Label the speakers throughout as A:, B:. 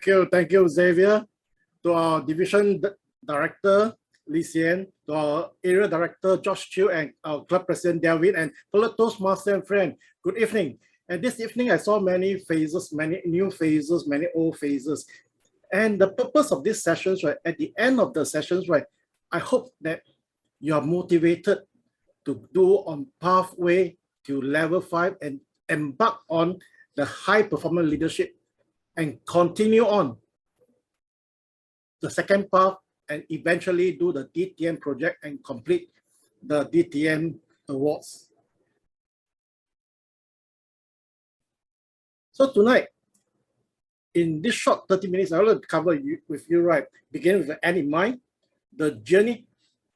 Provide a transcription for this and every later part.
A: Thank you, Xavier. To our division director, Lee Xian, to our area director, Josh Chiu, and our club president, Delvin, and fellow Toastmaster and friend, good evening. And this evening, I saw many faces, many new faces, many old faces. And the purpose of these sessions, right, at the end of the sessions, right, I hope that you are motivated to do on pathway to level 5 and embark on the high performance leadership and continue on the second path and eventually do the DTM project and complete the DTM awards. So tonight, in this short 30 minutes, I will cover with you, right, beginning with the end in mind, the journey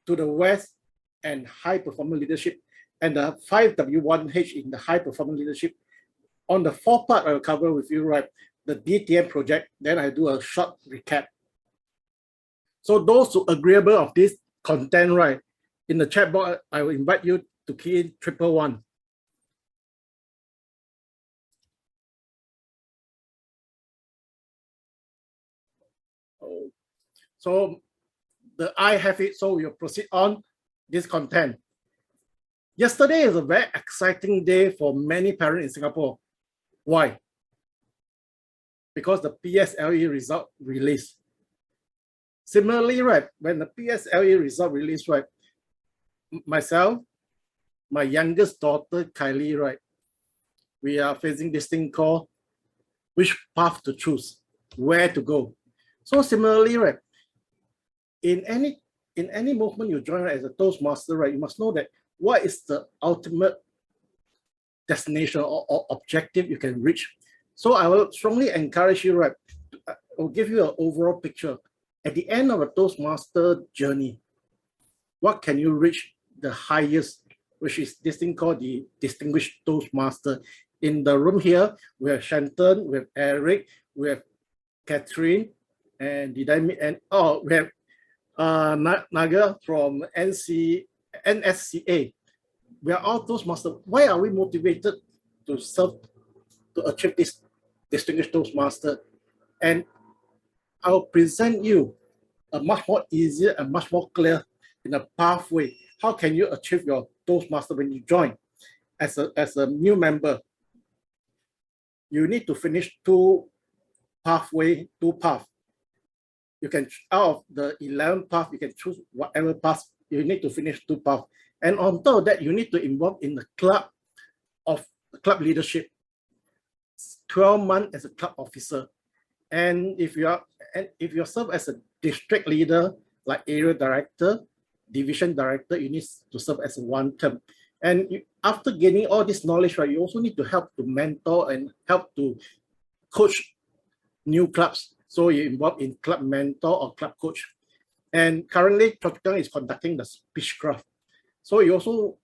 A: to the West and high performance leadership, and the 5W1H in the high performance leadership. On the fourth part, I will cover with you, right, the DTM project. Then I do a short recap. So those who are agreeable of this content, right, in the chat box, I will invite you to key in 111. Oh. So the I have it, so we'll proceed on this content. Yesterday is a very exciting day for many parents in Singapore. Why? Because the PSLE result released. Similarly, right, when the PSLE result released, right, myself, my youngest daughter, Kylie, right, we are facing this thing called which path to choose, where to go. So similarly, right, in any movement you join, right, as a Toastmaster, right, you must know that what is the ultimate destination or objective you can reach. So I will strongly encourage you, right, I will give you an overall picture. At the end of a Toastmaster journey, what can you reach the highest, which is this thing called the Distinguished Toastmaster. In the room here, we have Shanton, we have Eric, we have Catherine, and we have Naga from NSCA. We are all Toastmasters. Why are we motivated to serve, to achieve this Distinguished Toastmaster? And I'll present you a much more easier and much more clear in a pathway. How can you achieve your Toastmaster when you join as a new member? You need to finish two paths. You can, out of the 11 paths, you can choose whatever path. You need to finish 2 paths. And on top of that, you need to involve in the club leadership. 12 months as a club officer. And if you serve as a district leader, like area director, division director, you need to serve as a 1 term. And after gaining all this knowledge, right, you also need to help to mentor and help to coach new clubs. So you're involved in club mentor or club coach. And currently, Choa Chu Kang is conducting the Speechcraft. So you also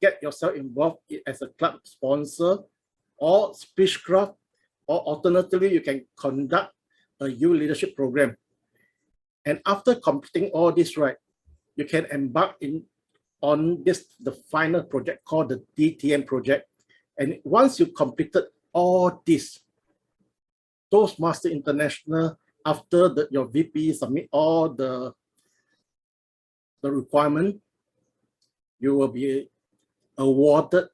A: get yourself involved as a club sponsor or Speechcraft, or alternatively, you can conduct a youth leadership program. And after completing all this, right, you can embark on the final project called the DTM project. And once you completed all this, Toastmaster International, after your VP submit all the requirement, you will be awarded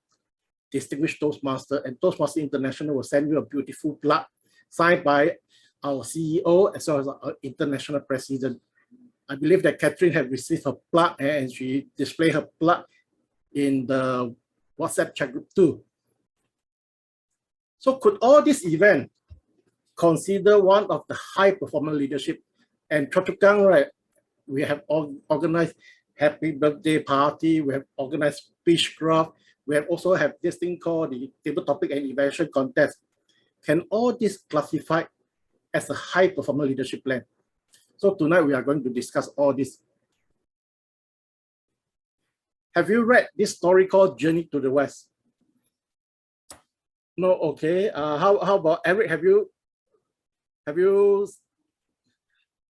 A: Distinguished Toastmaster, and Toastmaster International will send you a beautiful plaque signed by our CEO as well as our international president. I believe that Catherine had received her plaque and she displayed her plaque in the WhatsApp chat group too. So could all this event consider one of the high performance leadership? And Choa Chu Kang, right, we have organized happy birthday party, we have organized Speechcraft, we have also have this thing called the table topic and evaluation contest. Can all this classify as a high performance leadership plan? So tonight we are going to discuss all this. Have you read this story called Journey to the West? No, okay. How about Eric? Have you?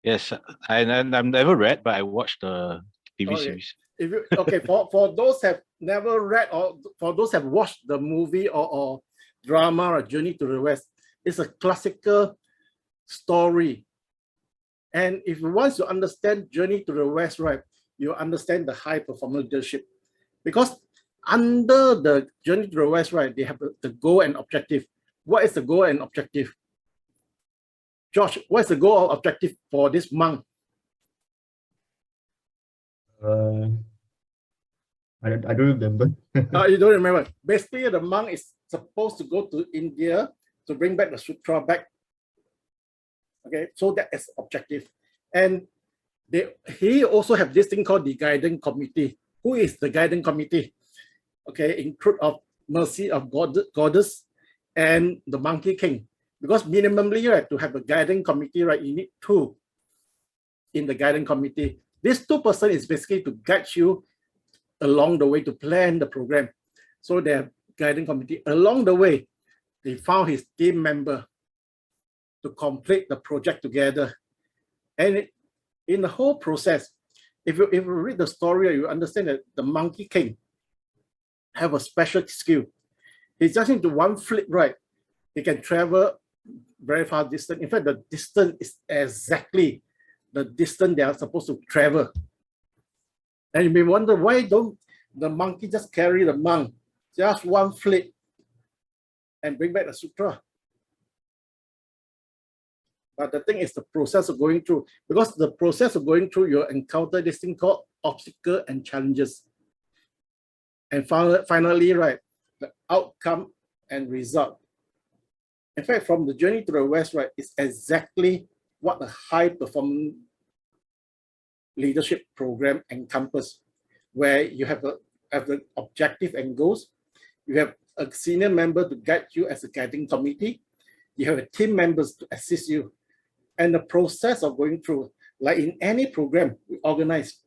B: Yes, I've never read, but I watched the TV series.
A: If you, okay, for those have never read or for those have watched the movie or drama or Journey to the West, it's a classical story. And if once you understand Journey to the West, right, you understand the high performance leadership. Because under the Journey to the West, right, they have the goal and objective. What is the goal and objective? Josh, what's the goal or objective for this month?
C: I don't remember.
A: You don't remember. Basically, the monk is supposed to go to India to bring back the sutra back. Okay, so that is objective. And he also have this thing called the guiding committee. Who is the guiding committee? Okay, include of Mercy of Goddess and the Monkey King. Because minimally, right, to have a guiding committee, right, you need two in the guiding committee. This 2 person is basically to guide you along the way to plan the program. So their guiding committee, along the way, they found his team member to complete the project together. And in the whole process, if you read the story, you understand that the Monkey King have a special skill. He just into one flip, right? He can travel very far distance. In fact, the distance is exactly the distance they are supposed to travel. And you may wonder, why don't the monkey just carry the monk, just one flip, and bring back the sutra? But the thing is the process of going through, because the process of going through, you encounter this thing called obstacle and challenges. And finally, right, the outcome and result. In fact, from the Journey to the West, right, is exactly what the high performance leadership program encompasses, where you have the objective and goals. You have a senior member to guide you as a guiding committee. You have a team members to assist you. And the process of going through, like in any program we organize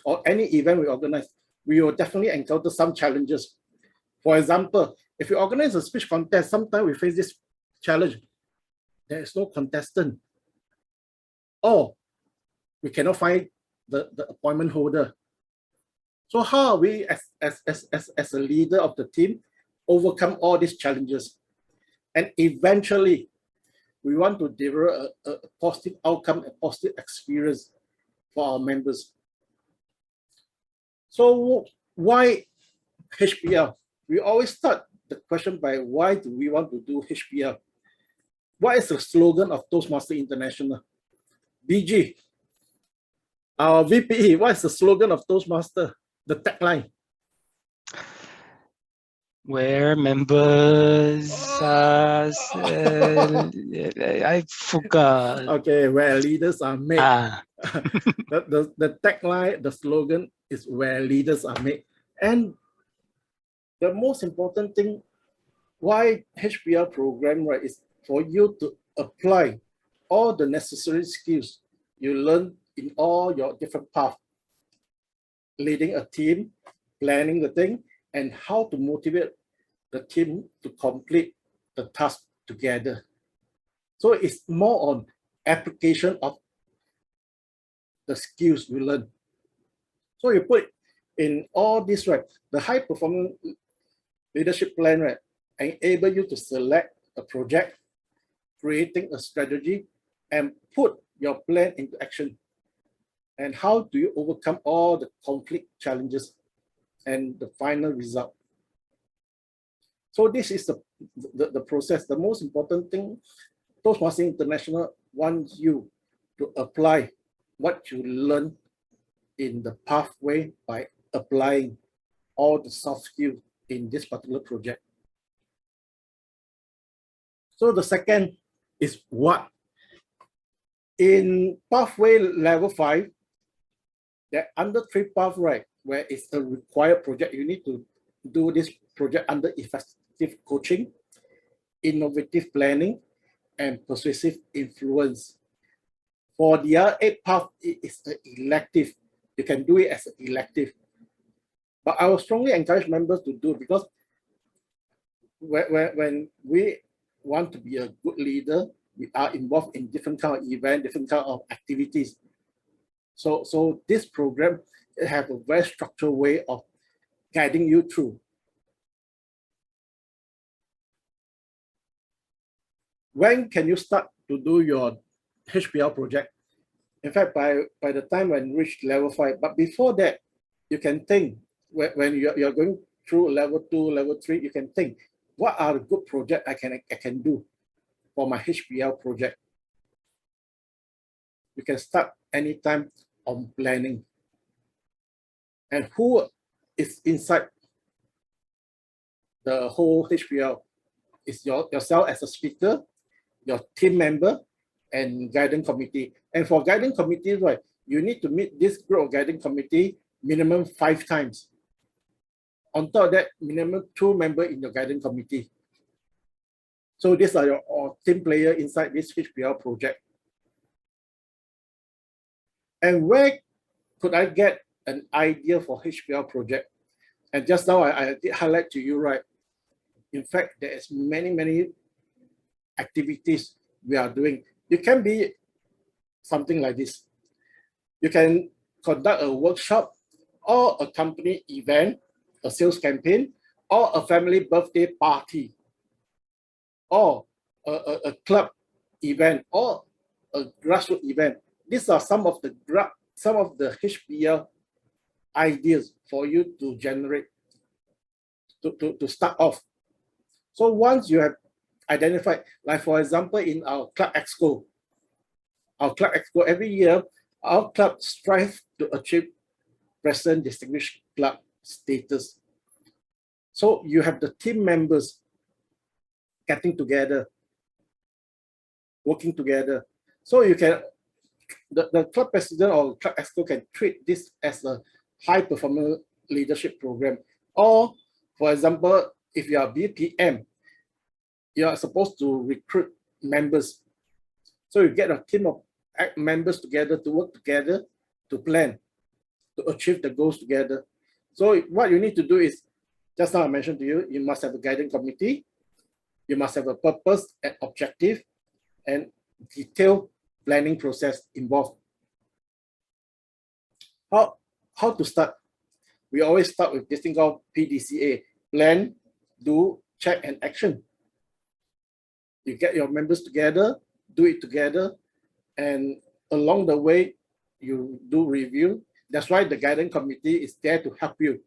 A: or any event we organize, we will definitely encounter some challenges. For example, if we organize a speech contest, sometimes we face this challenge. There is no contestant, or we cannot find the appointment holder. So how are we as a leader of the team overcome all these challenges? And eventually, we want to deliver a positive outcome, a positive experience for our members. So why HPL? We always start the question by why do we want to do HPL? What is the slogan of Toastmaster International? BG, our VPE, what is the slogan of Toastmaster? The tagline?
D: Where members I forgot.
A: Okay, where leaders are made. The tagline, the slogan is where leaders are made. And the most important thing, why HPL program, right, is for you to apply all the necessary skills you learn in all your different paths, leading a team, planning the thing, and how to motivate the team to complete the task together. So it's more on application of the skills we learn. So you put in all this, right, the high performance leadership plan, right, enable you to select a project, creating a strategy, and put your plan into action. And how do you overcome all the conflict challenges and the final result? So this is the process. The most important thing, Toastmaster International wants you to apply what you learn in the pathway by applying all the soft skills in this particular project. So the second is what? In pathway level 5, there are under 3 paths, right, where it's a required project. You need to do this project under effective coaching, innovative planning, and persuasive influence. For the other 8 paths, it is an elective. You can do it as an elective. But I will strongly encourage members to do it, because when we want to be a good leader, we are involved in different kind of events, different kind of activities. So this program have a very structured way of guiding you through. When can you start to do your HPL project. In fact, by the time when you reach level 5, but before that, you can think, when you're going through level 2, level 3, you can think, what are the good projects I can do for my HPL project? You can start anytime on planning. And who is inside the whole HPL? Is yourself as a speaker, your team member, and guidance committee. And for guidance committee, right, you need to meet this group of guidance committee minimum 5 times. On top of that, minimum 2 members in your guidance committee. So these are your team player inside this HPL project. And where could I get an idea for HPL project? And just now I did highlight to you, right? In fact, there is many activities we are doing. It can be something like this. You can conduct a workshop or a company event, a sales campaign, or a family birthday party, or a club event, or a grassroots event. These are some of the HPL ideas for you to generate, to start off. So once you have identified, like for example, in our Club Exco, every year, our club strives to achieve President Distinguished Club status. So you have the team members getting together, working together. So you can, the club president or Club Exco can treat this as a high performer leadership program. Or, for example, if you are BPM, you are supposed to recruit members. So you get a team of members together to work together, to plan, to achieve the goals together. So what you need to do is, just now I mentioned to you, you must have a guidance committee, you must have a purpose and objective, and detailed planning process involved. How to start? We always start with this thing called PDCA, plan, do, check, and action. You get your members together, do it together, and along the way, you do review. That's why the guidance committee is there to help you.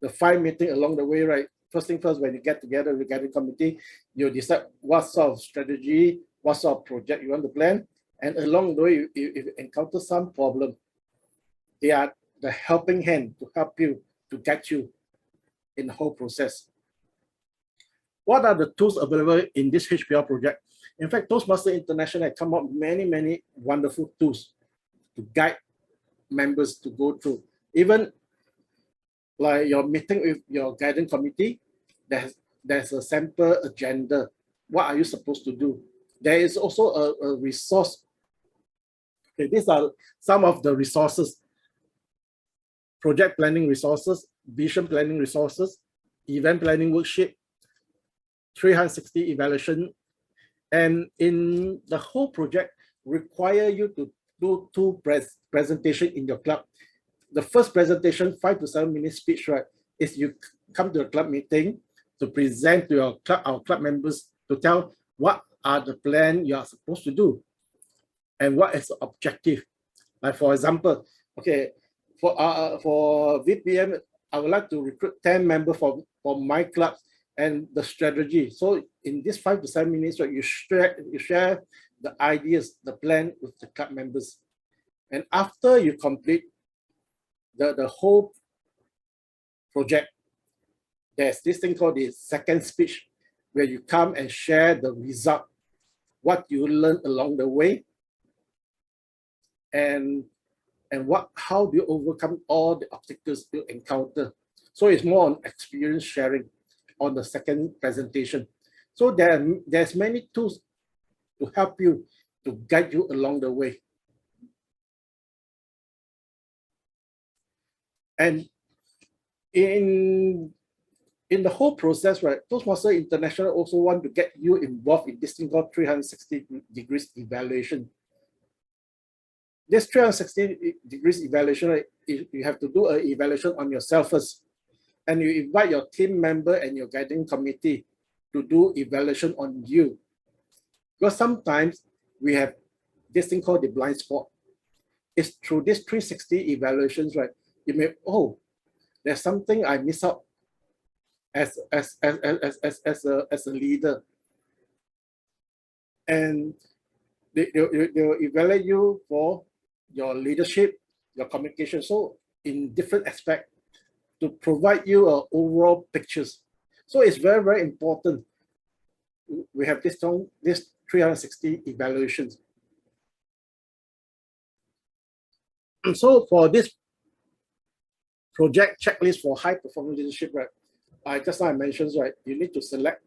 A: The 5 meetings along the way, right? First thing first, when you get together with the guidance committee, you decide what sort of strategy, what sort of project you want to plan. And along the way, if you encounter some problem, they are the helping hand to help you, to guide you in the whole process. What are the tools available in this HPL project? In fact, Toastmaster International has come up with many wonderful tools to guide members to go through. Even like your meeting with your guidance committee, there's a sample agenda. What are you supposed to do? There is also a resource. Okay, these are some of the resources: project planning resources, vision planning resources, event planning worksheet, 360 evaluation. And in the whole project, require you to do 2 presentations in your club. The first presentation, 5 to 7 minute speech, right, is you come to a club meeting to present to our club members, to tell what are the plan you are supposed to do and what is the objective. Like for example, okay, for VPM, I would like to recruit 10 members for my club and the strategy. So in this 5 to 7 minutes, right, you share the ideas, the plan with the club members. And after you complete the whole project, there's this thing called the second speech, where you come and share the result, what you learned along the way, and how do you overcome all the obstacles you encounter. So it's more on experience sharing on the second presentation. So there's many tools to help you, to guide you along the way. And in the whole process, right, Toastmaster International also want to get you involved in this thing called 360 degrees evaluation. This 360 degrees evaluation, right, you have to do an evaluation on yourself first. And you invite your team member and your guidance committee to do evaluation on you. Because sometimes we have this thing called the blind spot. It's through this 360 evaluations, right? You may, oh, there's something I miss out as a leader. And they'll evaluate you for your leadership, your communication. So in different aspects to provide you an overall pictures. So it's very, very important. We have this 360 evaluations. And so for this project checklist for high performance leadership, right? I mentioned, right? You need to select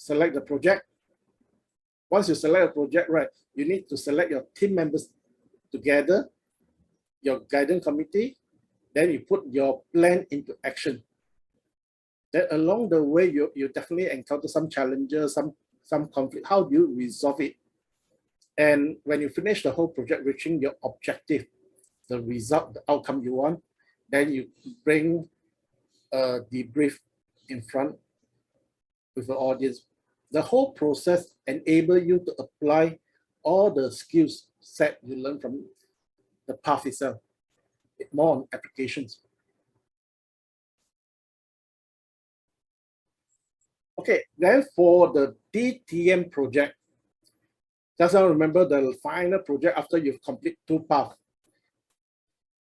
A: the project. Once you select a project, right, you need to select your team members together, your guidance committee, then you put your plan into action. Then along the way, you definitely encounter some challenges, some conflict. How do you resolve it? And when you finish the whole project, reaching your objective, the result, the outcome you want, then you bring a debrief in front with the audience. The whole process enables you to apply all the skills set you learn from the path itself, more on applications. Okay, then for the DTM project, just now remember the final project after you've completed 2 paths.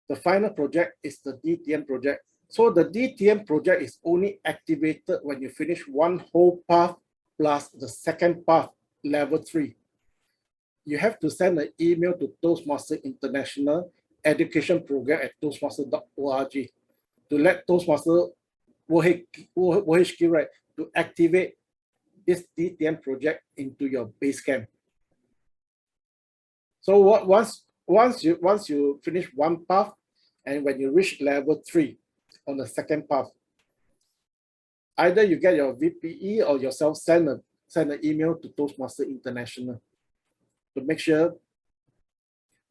A: The final project is the DTM project. So the DTM project is only activated when you finish 1 whole path plus the second path, level 3. You have to send an email to Toastmaster International Education Program at toastmaster.org to let Toastmaster OHQ, right, to activate this DTM project into your Basecamp. So once you finish 1 path, and when you reach level 3 on the second path, either you get your VPE or yourself send an email to Toastmaster International to make sure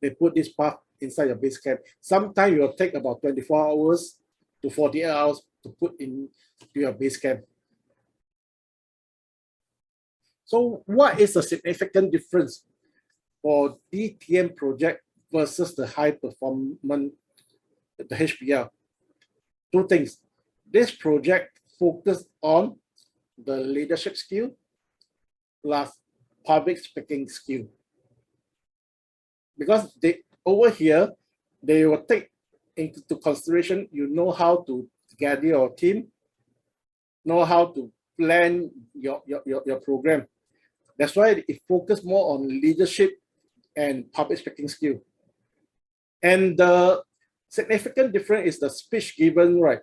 A: they put this path inside your Basecamp. Sometimes it will take about 24 hours to 48 hours to put into your Basecamp. So what is the significant difference for DTM project versus the high performance, the HPL? 2 things. This project focused on the leadership skill plus public speaking skill. Because over here, they will take into consideration, you know how to gather your team, know how to plan your program. That's why it focuses more on leadership and public speaking skill. And the significant difference is the speech given, right?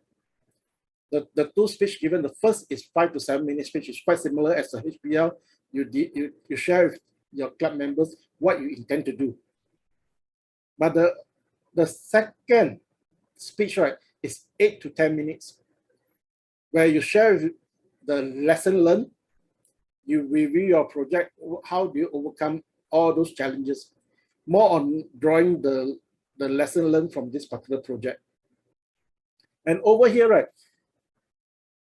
A: The 2 speech given, the first is 5 to 7 minute speech, is quite similar as the HPL. You share with your club members what you intend to do. But the second speech, right, is 8 to 10 minutes, where you share the lesson learned, you review your project, how do you overcome all those challenges, more on drawing the lesson learned from this particular project. And over here, right,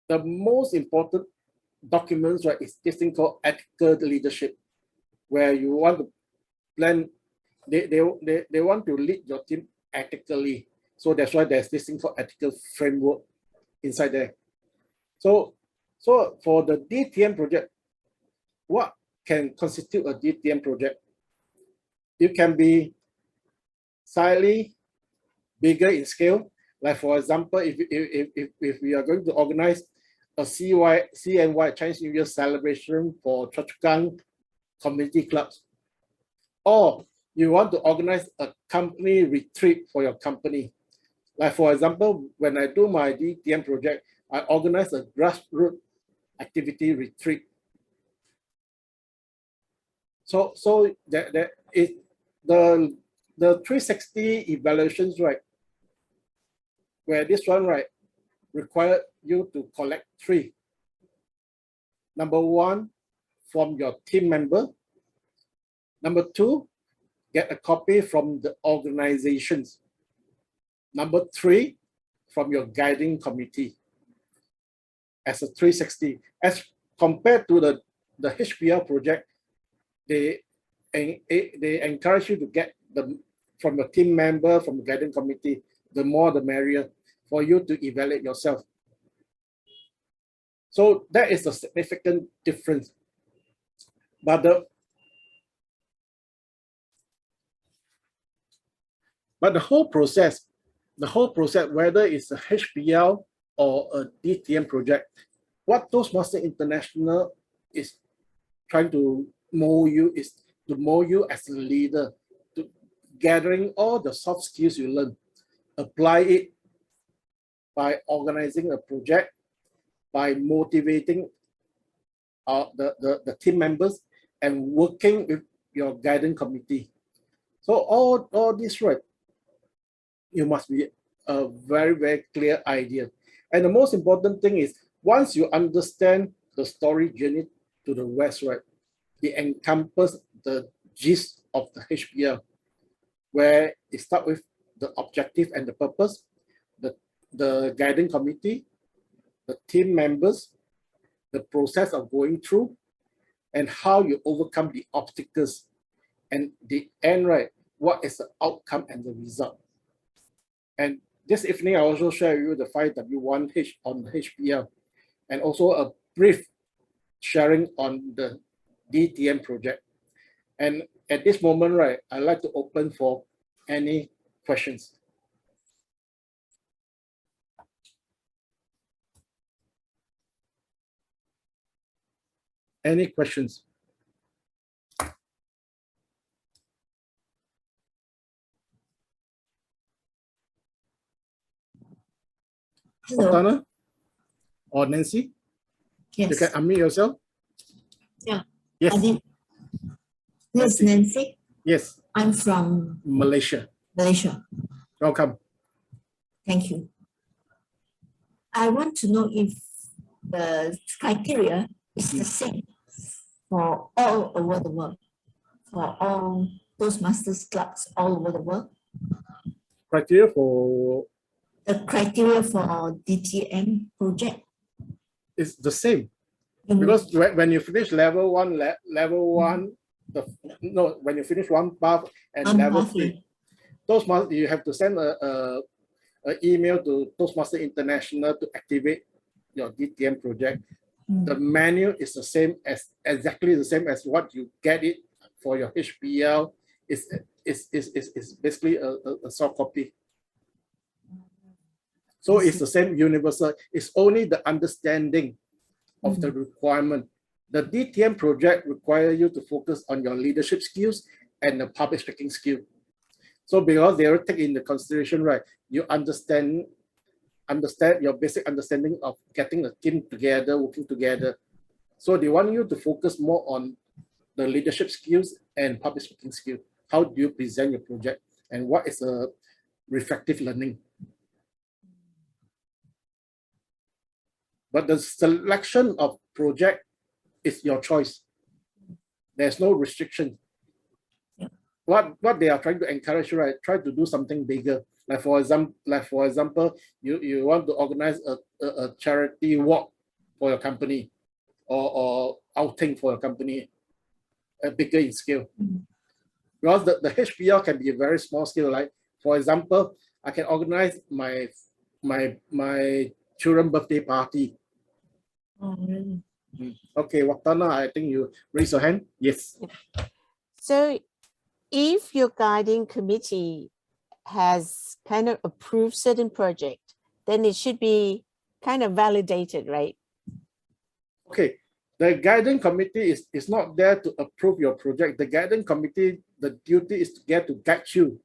A: the most important documents, right, is this thing called ethical leadership, where you want to plan, they want to lead your team ethically. So that's why there's this thing called ethical framework inside there. So for the DTM project, what can constitute a DTM project? It can be slightly bigger in scale. Like for example, if we are going to organize a CNY Chinese New Year celebration for Choa Chu Kang community clubs, or you want to organize a company retreat for your company. Like for example, when I do my DTM project, I organize a grassroots activity retreat. So that is the 360 evaluations, right? Where this one, right, require you to collect 3. Number 1, from your team member. Number 2, get a copy from the organizations. Number 3, from your guiding committee. As a 360, as compared to the HPL project, they they encourage you to get from the team member, from the guidance committee, the more the merrier for you to evaluate yourself. So that is a significant difference. But the whole process, whether it's a HPL or a DTM project, what Toastmaster International is trying to mold you is to mold you as a leader, to gathering all the soft skills you learn, apply it by organizing a project, by motivating the team members, and working with your guidance committee. So all this, right, you must be a very, very clear idea. And the most important thing is, once you understand the story journey to the West, right, it encompasses the gist of the HPL, where it starts with the objective and the purpose, the guidance committee, the team members, the process of going through, and how you overcome the obstacles, and the end, right, what is the outcome and the result. And this evening, I also share with you the 5W1H on the HPL, and also a brief sharing on the DTM project. And at this moment, right, I'd like to open for any questions. Any questions?
E: Hello.
A: Oktana or Nancy?
E: Yes.
A: You can unmute yourself.
E: Yeah.
A: Yes.
E: This is Nancy.
A: Yes.
E: I'm from
A: Malaysia.
E: Malaysia.
A: Welcome.
E: Thank you. I want to know if the criteria is the same for all over the world, for all Toastmasters clubs all over the world.
A: Criteria for
E: The criteria for DTM project.
A: is the same.
E: Mm.
A: Because when you finish level one, when you finish one path and level 3, Toastmaster, you have to send a email to Toastmaster International to activate your DTM project. The manual is the same as exactly the same as what you get it for your HPL. Is basically a soft copy. So it's the same universal. It's only the understanding of the requirement. The DTM project requires you to focus on your leadership skills and the public speaking skill. So because they will take into consideration, right, you understand your basic understanding of getting a team together, working together. So they want you to focus more on the leadership skills and public speaking skill. How do you present your project, and what is a reflective learning? But the selection of project is your choice. There's no restriction.
E: Yeah.
A: What they are trying to encourage you, right? Try to do something bigger. Like for example, you want to organize a charity walk for your company, or outing for your company, bigger in scale. Because the HPL can be a very small scale. Like for example, I can organize my children's birthday party.
E: Oh, really?
A: Okay, Waktana, I think you raise your hand. Yes.
F: So if your guiding committee has kind of approved certain project, then it should be kind of validated, right?
A: Okay, the guidance committee is not there to approve your project. The guidance committee, the duty is to guide you.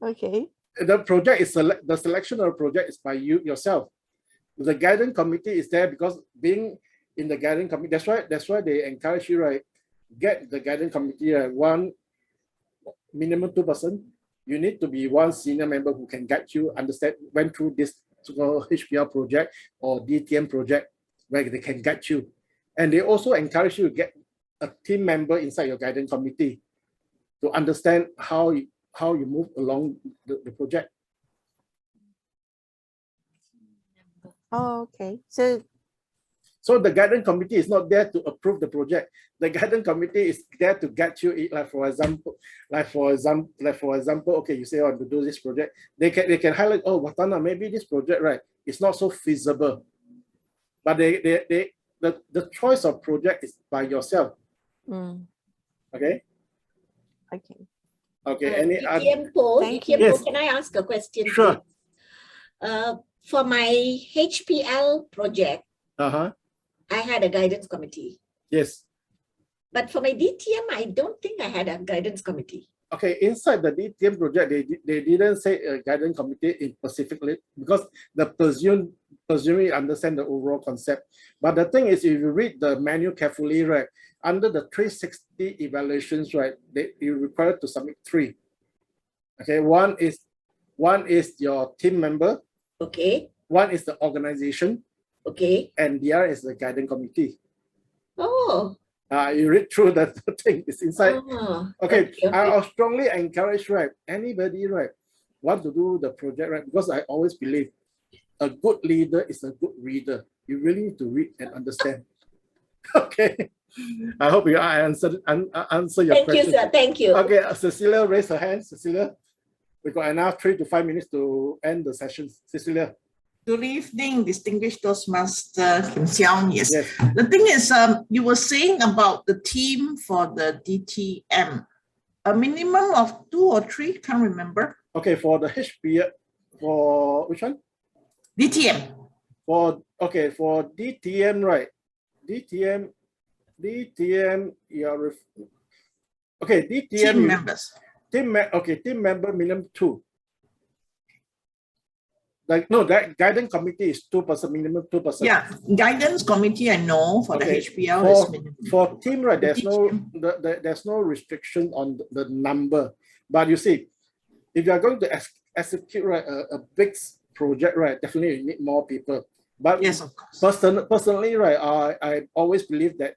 F: Okay.
A: The project is the selection of the project is by you yourself. The guidance committee is there because being in the guidance committee, that's why they encourage you, right? Get the guidance committee, one minimum 2 person. You need to be one senior member who can guide you, understand, went through this HPL project or DTM project, where they can guide you. And they also encourage you to get a team member inside your guidance committee to understand how you move along the project.
F: Oh, okay. So
A: So the guidance committee is not there to approve the project. The guidance committee is there to get you, like for example, okay, you say I want to do this project. They can highlight, oh, Watana, maybe this project, right, is not so feasible. But the choice of project is by yourself.
F: Mm,
A: Okay.
F: okay.
A: Okay. Any other?
E: DTM poll,
F: Thank
E: DTM
F: you.
E: poll,
A: Yes.
E: can I ask a question?
A: Sure.
E: please? For my HPL project, I had a guidance committee.
A: Yes.
E: But for my DTM, I don't think I had a guidance committee.
A: Okay, inside the DTM project, they didn't say a guidance committee in specifically because the presumably understand the overall concept. But the thing is, if you read the manual carefully, right, under the 360 evaluations, right, you require to submit 3. Okay, one is your team member,
E: Okay,
A: one is the organization,
E: okay.
A: and the other is the guidance committee.
E: Oh,
A: You read through the thing, it's inside. Okay,
E: okay.
A: I strongly encourage, right, anybody, right, want to do the project, right, because I always believe a good leader is a good reader. You really need to read and understand. Okay, I hope I answer your
E: Thank
A: question.
E: you, sir. Thank you.
A: Okay, Cecilia raised her hand. Cecilia, we got enough 3 to 5 minutes to end the session. Cecilia.
G: Good evening, Distinguished Toastmaster Kim Xiao. Yes.
A: Yes.
G: The thing is, you were saying about the team for the DTM, a minimum of 2 or 3, can't remember.
A: Okay, for the HPL, for which one?
G: DTM.
A: For DTM, right? DTM, okay, DTM.
G: Team members.
A: Team member minimum 2. Like no, that guidance committee is 2%, minimum 2%.
G: Yeah, guidance committee, I know for
A: Okay,
G: the HPL is minimum.
A: For team, right, there's
G: DTM.
A: there's no restriction on the number. But you see, if you are going to execute, right, a big project, right, definitely you need more people. But
G: Yes, of course.
A: personally, right, I always believe that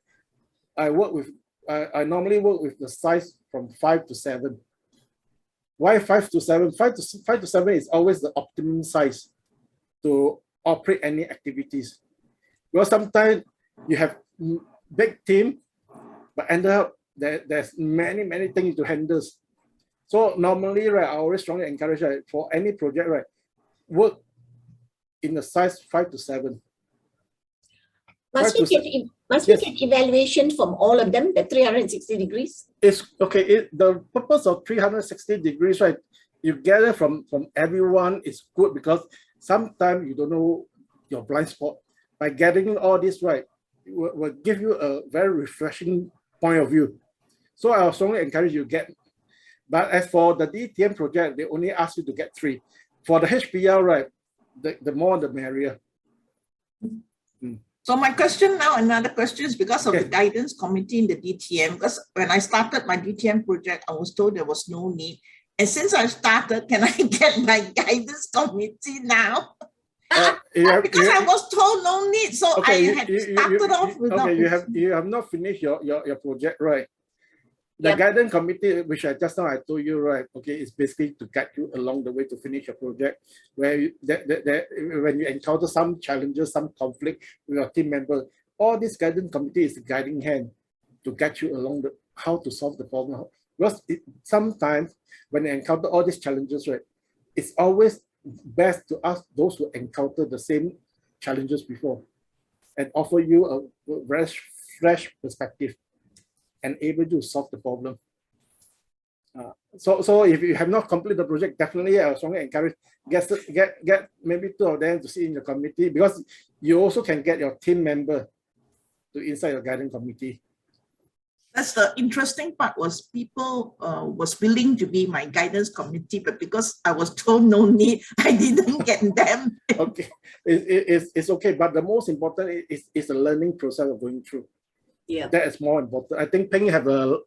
A: I normally work with the size from 5 to 7. Why 5 to 7? 5 to 7 is always the optimum size to operate any activities. Because sometimes you have big team, but end up there's many things to handle. So normally, right, I always strongly encourage, right, for any project, right, work in the size 5 to 7.
E: Must we get evaluation from all of them, the 360 degrees?
A: It's okay. The purpose of 360 degrees, right? You gather from everyone is good because sometimes you don't know your blind spot. By getting all this right, it will give you a very refreshing point of view. So I strongly encourage you to get. But as for the DTM project, they only ask you to get 3. For the HPL, right, the more the merrier.
G: So my question now, another question is because of the guidance committee in the DTM, because when I started my DTM project, I was told there was no need. And since I started, can I get my guidance committee now? Because I was told no need, so I had started off without.
A: Okay, you have not finished your project, right? The guidance committee, which I just now I told you, right? Okay, is basically to guide you along the way to finish your project. Where when you encounter some challenges, some conflict with your team member, all this guidance committee is the guiding hand to guide you along how to solve the problem. Because sometimes when you encounter all these challenges, right, it's always best to ask those who encounter the same challenges before and offer you a very fresh perspective and able to solve the problem. So if you have not completed the project, definitely I strongly encourage get maybe 2 of them to sit in the committee, because you also can get your team member to inside your guidance committee.
G: That's the interesting part, was people was willing to be my guidance committee, but because I was told no need, I didn't get them.
A: Okay, it's okay, but the most important is the learning process of going through.
E: Yeah,
A: that is more important. I think Ping have a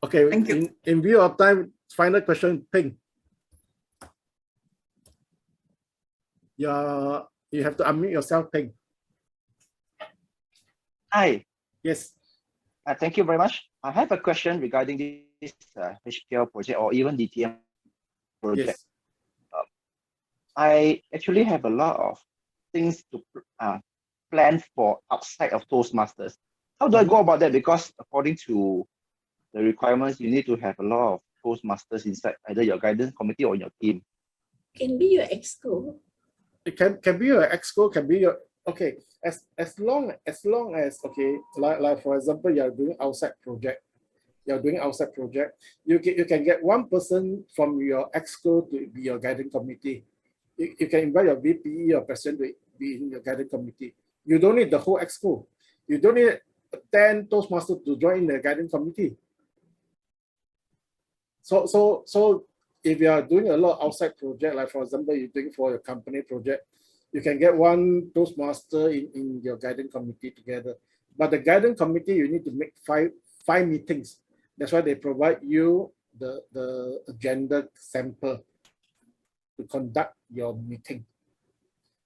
A: okay.
G: Thank you.
A: In view of time, final question, Ping. You have to unmute yourself, Ping.
H: Hi.
A: Yes.
H: Thank you very much. I have a question regarding this HPL project or even DTM project.
A: Yes.
H: I actually have a lot of things plan for outside of Toastmasters. How do I go about that? Because according to the requirements, you need to have a lot of Toastmasters inside either your guidance committee or your team.
E: Can be your exco.
A: It can be your exco, can be your okay, as long as okay, like for example, you're doing outside project, you can get one person from your exco to be your guidance committee. You can invite your VPE or president to be in your guidance committee. You don't need the whole exco. You don't need 10 Toastmasters to join the guidance committee. So if you are doing a lot of outside project, like for example, you're doing for your company project, you can get one Toastmaster in your guidance committee together. But the guidance committee, you need to make five meetings. That's why they provide you the agenda sample to conduct your meeting.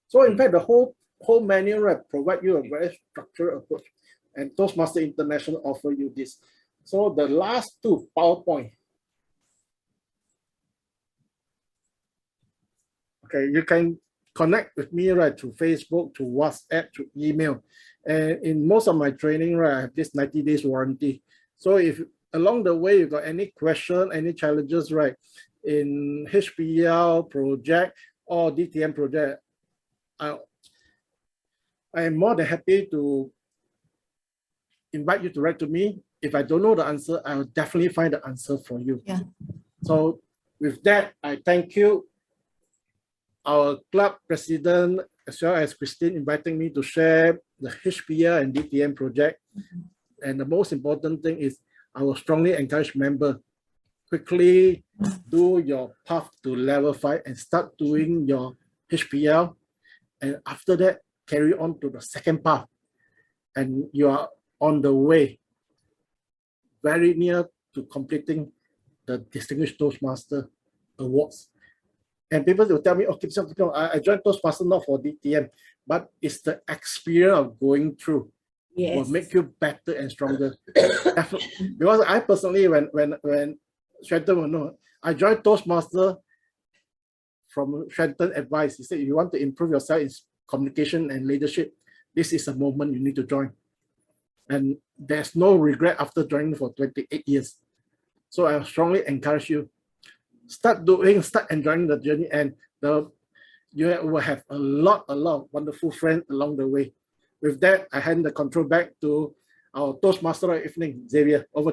A: So in fact, the whole manual provide you a very structured approach, and Toastmaster International offer you this. So the last two, PowerPoint. Okay, you can connect with me through Facebook, through WhatsApp, through email. And in most of my training, I have this 90 days warranty. So if along the way you got any question, any challenges, in HPL project or DTM project, I am more than happy to invite you to write to me. If I don't know the answer, I will definitely find the answer for you.
E: Yeah.
A: So with that, I thank you, our club president, as well as Christine, inviting me to share the HPL and DTM project. And the most important thing is I will strongly encourage members quickly do your path to level 5 and start doing your HPL. And after that, carry on to the second path. And you are on the way, very near to completing the Distinguished Toastmaster Awards. And people will tell me, okay, I joined Toastmaster not for DTM, but it's the experience of going through will make you better and stronger. Because I personally, when Shenton will know, I joined Toastmaster from Shenton advice. He said, if you want to improve yourself in communication and leadership, this is a moment you need to join. And there's no regret after joining for 28 years. So I strongly encourage you, start enjoying the journey, and you will have a lot of wonderful friends along the way. With that, I hand the control back to our Toastmaster of evening, Xavier. Over to you.